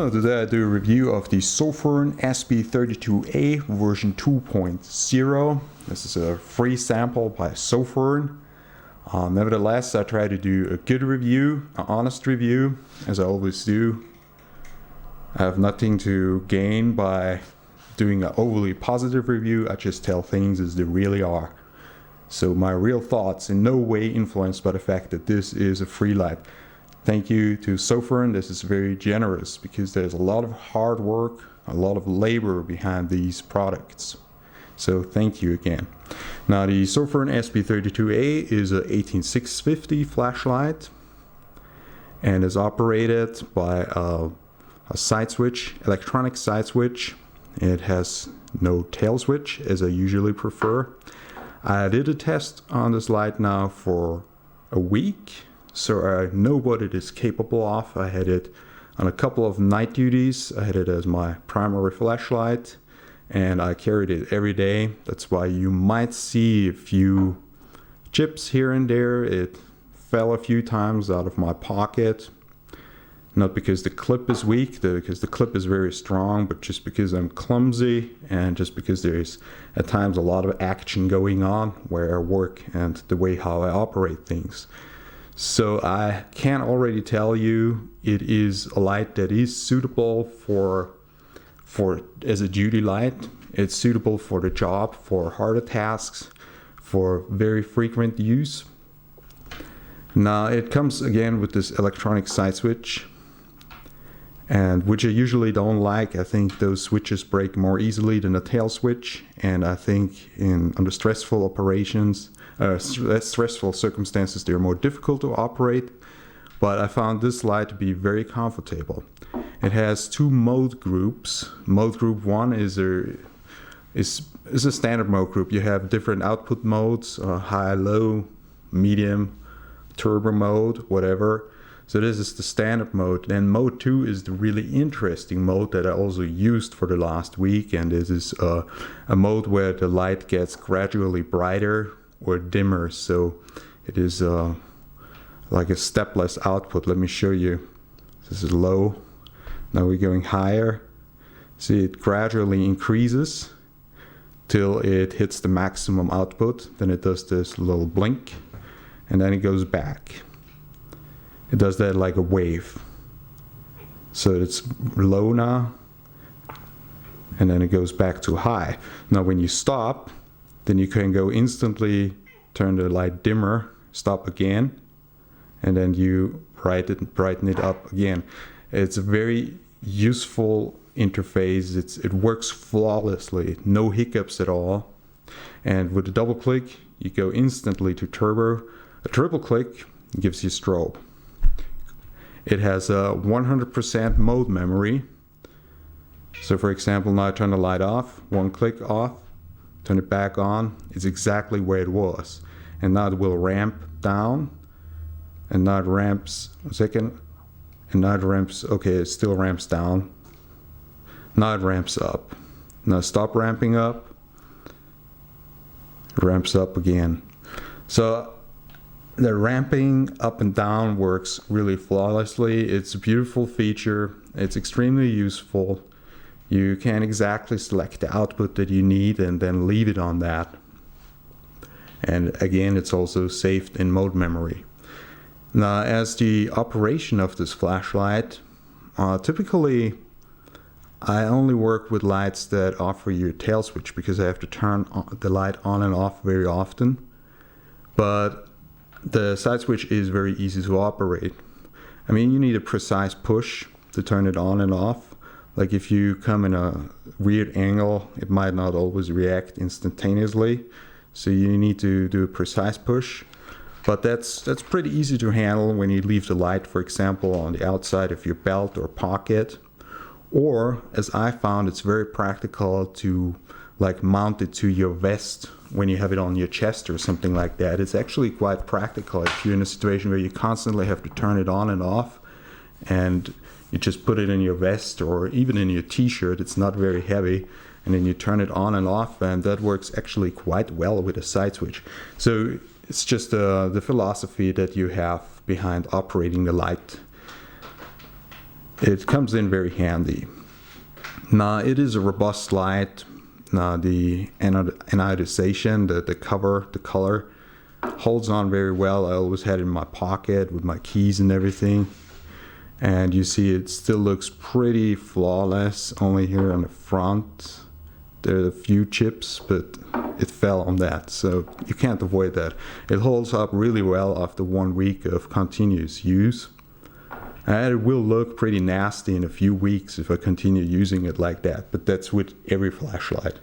So today I do a review of the SOFIRN SP32A version 2.0. This is a free sample by SOFIRN. Nevertheless, I try to do a good review, an honest review, as I always do. I have nothing to gain by doing an overly positive review. I just tell things as they really are. So my real thoughts in no way influenced by the fact that this is a free light. Thank you to SOFIRN. This is very generous because there's a lot of hard work, a lot of labor behind these products. So thank you again. Now the SOFIRN SP32A is a 18650 flashlight and is operated by a side switch, electronic side switch. It has no tail switch as I usually prefer. I did a test on this light now for a week. So I know what it is capable of. I had it on a couple of night duties. I had it as my primary flashlight and I carried it every day. That's why you might see a few chips here and there. It fell a few times out of my pocket. Not because the clip is weak, because the clip is very strong, but just because I'm clumsy and just because there's at times a lot of action going on where I work and the way how I operate things. So I can already tell you it is a light that is suitable for as a duty light. It's suitable for the job, for harder tasks, for very frequent use. Now it comes again with this electronic side switch, and which I usually don't like. I think those switches break more easily than a tail switch, and I think under stressful operations, stressful circumstances, they're more difficult to operate. But I found this light to be very comfortable. It has two mode groups. Mode group 1 is a standard mode group. You have different output modes, high, low, medium, turbo mode, whatever. So this is the standard mode. Then mode 2 is the really interesting mode that I also used for the last week, and this is a mode where the light gets gradually brighter or dimmer. So it is like a stepless output. Let me show you. This is low. Now we're going higher. See, it gradually increases till it hits the maximum output. Then it does this little blink and then it goes back. It does that like a wave. So it's low now, and then it goes back to high. Now when you stop, then you can go instantly turn the light dimmer, stop again, and then you brighten it up again. It's a very useful interface. It works flawlessly, no hiccups at all. And with a double click, you go instantly to turbo. A triple click gives you strobe. It has a 100% mode memory. So for example, now I turn the light off, one click off, turn it back on, it's exactly where it was. And now it will ramp down, and now it ramps, a second, and now it ramps, okay, it still ramps down. Now it ramps up. Now stop ramping up, it ramps up again. So the ramping up and down works really flawlessly. It's a beautiful feature. It's extremely useful. You can exactly select the output that you need and then leave it on that. And again, it's also saved in mode memory. Now, as the operation of this flashlight, typically I only work with lights that offer you a tail switch because I have to turn the light on and off very often. But the side switch is very easy to operate. I mean, you need a precise push to turn it on and off. Like if you come in a weird angle, it might not always react instantaneously. So you need to do a precise push. But that's pretty easy to handle when you leave the light, for example, on the outside of your belt or pocket. Or, as I found, it's very practical to like mount it to your vest when you have it on your chest or something like that. It's actually quite practical if you're in a situation where you constantly have to turn it on and off, and you just put it in your vest or even in your t-shirt. It's not very heavy, and then you turn it on and off, and that works actually quite well with a side switch. So it's just the philosophy that you have behind operating the light. it comes in very handy. Now it is a robust light. Now the anodization, the color holds on very well. I always had it in my pocket with my keys and everything. And you see it still looks pretty flawless. Only here on the front there are a few chips, but it fell on that, so you can't avoid that. It holds up really well after 1 week of continuous use. And it will look pretty nasty in a few weeks if I continue using it like that, but that's with every flashlight.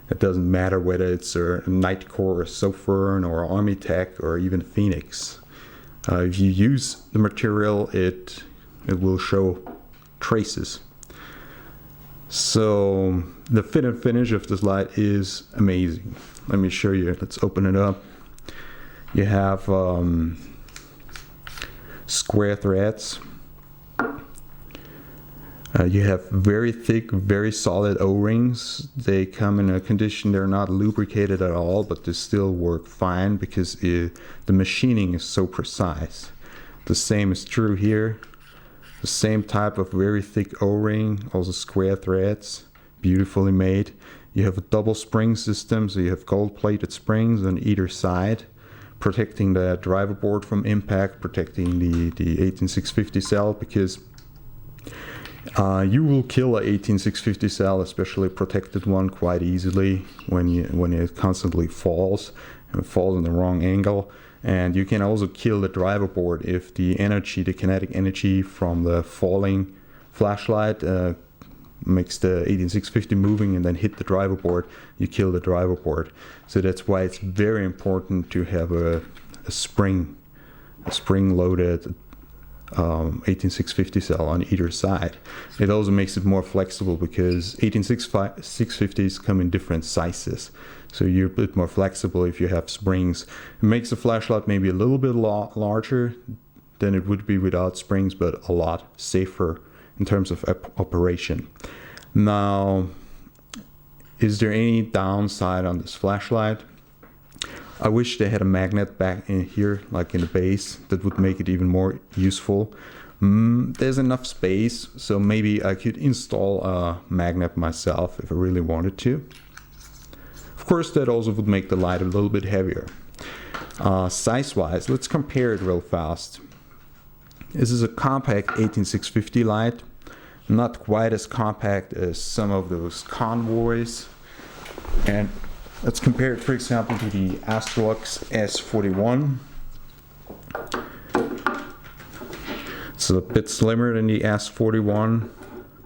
It doesn't matter whether it's a Nightcore, a SOFIRN, or Armitech, or even Phoenix. If you use the material, it will show traces. So the fit and finish of this light is amazing. Let me show you. Let's open it up. You have square threads. You have very thick, very solid O-rings. They come in a condition they're not lubricated at all, but they still work fine because the machining is so precise. The same is true here. The same type of very thick O-ring, also square threads, beautifully made. You have a double spring system, so you have gold-plated springs on either side, protecting the driver board from impact, protecting the 18650 cell, because you will kill a 18650 cell, especially a protected one, quite easily when it constantly falls and falls in the wrong angle. And you can also kill the driver board if the energy, the kinetic energy from the falling flashlight makes the 18650 moving and then hit the driver board. You kill the driver board. So that's why it's very important to have a spring-loaded 18650 cell on either side. It also makes it more flexible because 18650s come in different sizes, so you're a bit more flexible if you have springs. It makes the flashlight maybe a little bit larger than it would be without springs, but a lot safer in terms of operation. Now, is there any downside on this flashlight? I wish they had a magnet back in here, like in the base, that would make it even more useful. There's enough space, so maybe I could install a magnet myself if I really wanted to. Of course, that also would make the light a little bit heavier. Size-wise, let's compare it real fast. This is a compact 18650 light, not quite as compact as some of those convoys. And let's compare it, for example, to the Astrolux S41. It's a bit slimmer than the S41.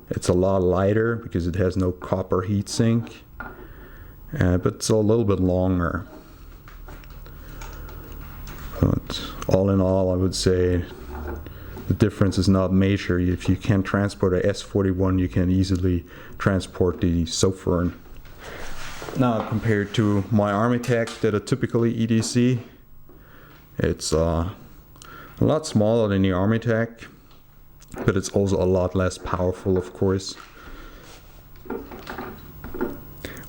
It's a lot lighter because it has no copper heatsink, but it's a little bit longer. But all in all, I would say the difference is not major. If you can transport a S41, you can easily transport the SOFIRN. Now, compared to my Armitech that are typically EDC, it's a lot smaller than the Armitech, but it's also a lot less powerful, of course.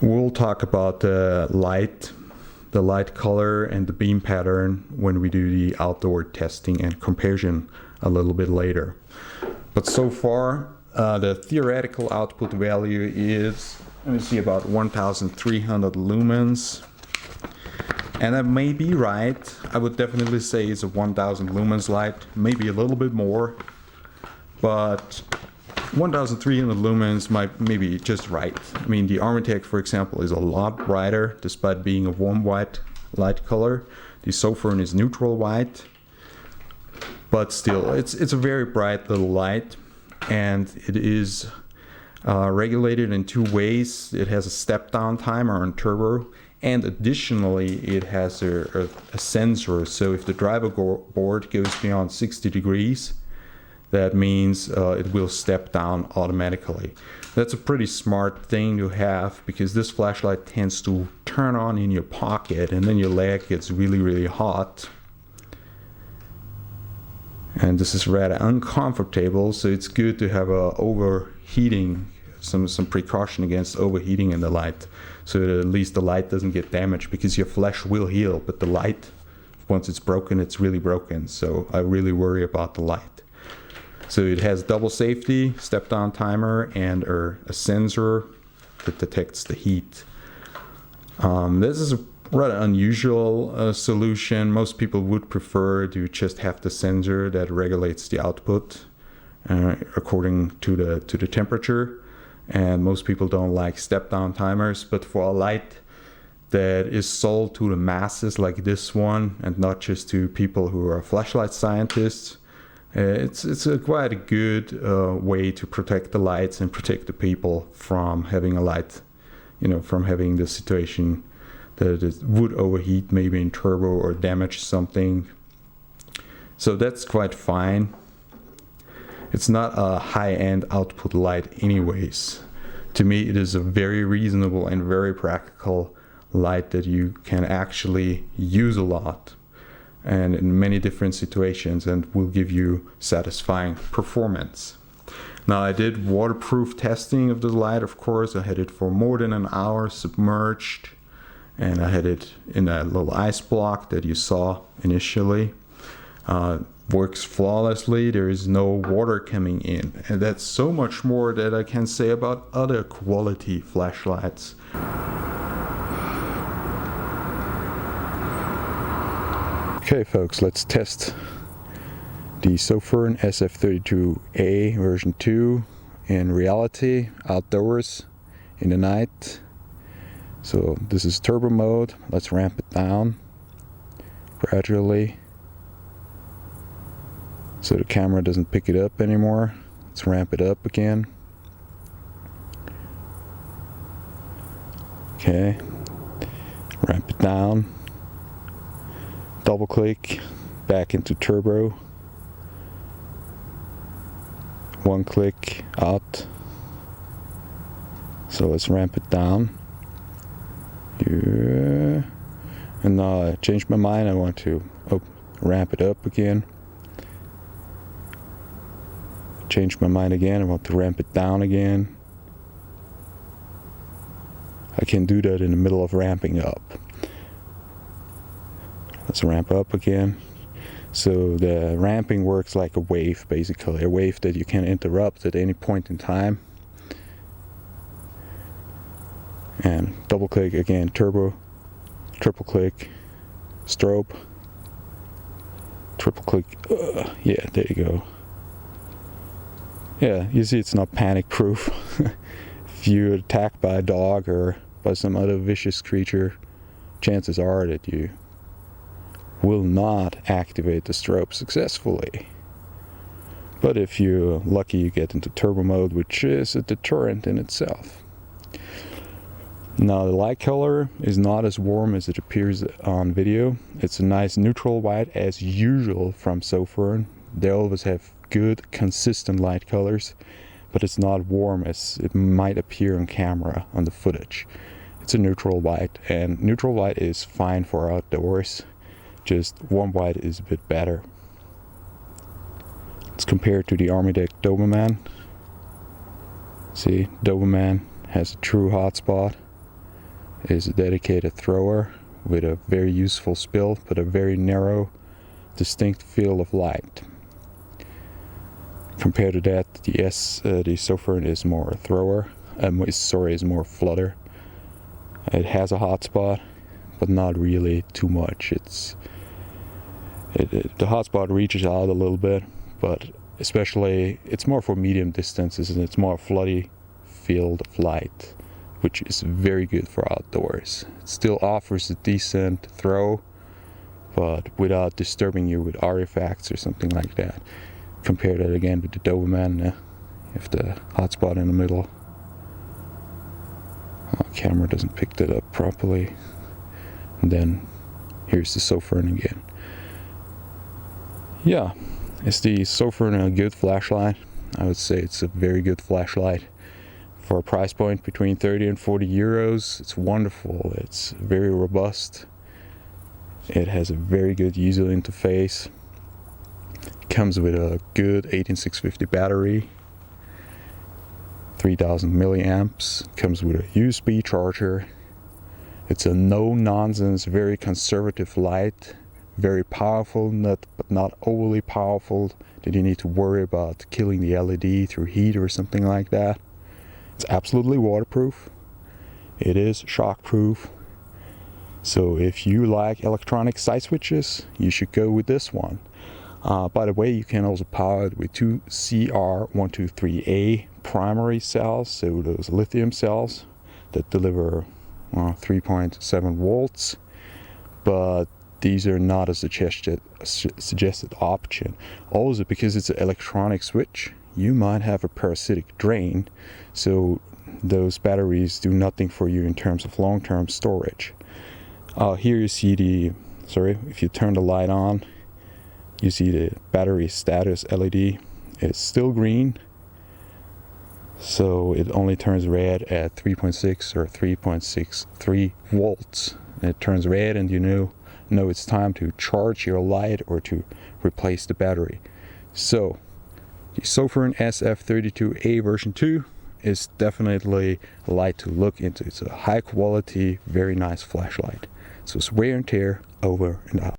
We'll talk about the light color and the beam pattern when we do the outdoor testing and comparison a little bit later. But so far, the theoretical output value is, let me see, about 1300 lumens. And that may be right. I would definitely say it's a 1000 lumens light, maybe a little bit more. But 1300 lumens might maybe just right. I mean, the Armitech, for example, is a lot brighter despite being a warm white light color. The SOFIRN is neutral white. But still, it's a very bright little light, and it is regulated in two ways. It has a step-down timer on turbo, and additionally it has a sensor. So if the driver board goes beyond 60 degrees, that means it will step down automatically. That's a pretty smart thing to have, because this flashlight tends to turn on in your pocket and then your leg gets really, really hot. And this is rather uncomfortable, so it's good to have overheating, some precaution against overheating in the light, so that at least the light doesn't get damaged, because your flash will heal, but the light, once it's broken, it's really broken. So I really worry about the light. So it has double safety, step down timer, and a sensor that detects the heat. This is a rather unusual solution. Most people would prefer to just have the sensor that regulates the output according to the temperature, and most people don't like step down timers. But for a light that is sold to the masses like this one, and not just to people who are flashlight scientists, it's quite a good way to protect the lights and protect the people from having a light, from having the situation that it would overheat maybe in turbo or damage something. So that's quite fine. It's not a high-end output light anyways. To me, it is a very reasonable and very practical light that you can actually use a lot and in many different situations, and will give you satisfying performance. Now, I did waterproof testing of the light, of course. I had it for more than an hour submerged, and I had it in that little ice block that you saw initially. Works flawlessly. There is no water coming in, and that's so much more that I can say about other quality flashlights. Okay folks, let's test the SOFIRN SF32A version 2 in reality, outdoors, in the night. So this is turbo mode. Let's ramp it down gradually so the camera doesn't pick it up anymore. Let's ramp it up again. Okay, ramp it down. Double click back into turbo. One click out. So let's ramp it down. Yeah. And now I changed my mind. I want to ramp it up again. Change my mind again. I want to ramp it down again. I can do that in the middle of ramping up. Let's ramp up again. So the ramping works like a wave, basically, a wave that you can interrupt at any point in time. And double click again, turbo, triple click, strobe, triple click, yeah, there you go. Yeah, you see it's not panic proof. If you're attacked by a dog or by some other vicious creature, chances are that you will not activate the strobe successfully. But if you're lucky, you get into turbo mode, which is a deterrent in itself. Now the light color is not as warm as it appears on video. It's a nice neutral white as usual from SOFIRN. They always have good consistent light colors, but it's not warm as it might appear on camera on the footage. It's a neutral white, and neutral white is fine for outdoors. Just warm white is a bit better. Let's compare it to the Army Deck Doberman. See, Doberman has a true hotspot. It is a dedicated thrower with a very useful spill, but a very narrow, distinct field of light. Compared to that, the SOFIRN is more a thrower. Is more flutter. It has a hotspot, but not really too much. The hotspot reaches out a little bit, but especially it's more for medium distances, and it's more a floody field of light, which is very good for outdoors. It still offers a decent throw, but without disturbing you with artifacts or something like that. Compare that again with the Doberman. If the hotspot in the middle. Oh, camera doesn't pick that up properly. And then here's the SOFIRN again. Yeah, is the SOFIRN a good flashlight? I would say it's a very good flashlight. For a price point between 30 and 40 euros, it's wonderful. It's very robust. It has a very good user interface. It comes with a good 18650 battery, 3000 milliamps. It comes with a USB charger. It's a no-nonsense, very conservative light, very powerful, but not overly powerful that you need to worry about killing the LED through heat or something like that. It's absolutely waterproof. It is shockproof. So if you like electronic side switches, you should go with this one. By the way, you can also power it with two CR123A primary cells, so those lithium cells that deliver 3.7 volts, but these are not a suggested option. Also, because it's an electronic switch, you might have a parasitic drain, so those batteries do nothing for you in terms of long-term storage. Here you see if you turn the light on, you see the battery status LED is still green, so it only turns red at 3.6 or 3.63 volts. It turns red and you know it's time to charge your light or to replace the battery. So the SOFIRN SP32A version 2 is definitely a light to look into. It's a high quality, very nice flashlight. So it's wear and tear over and out.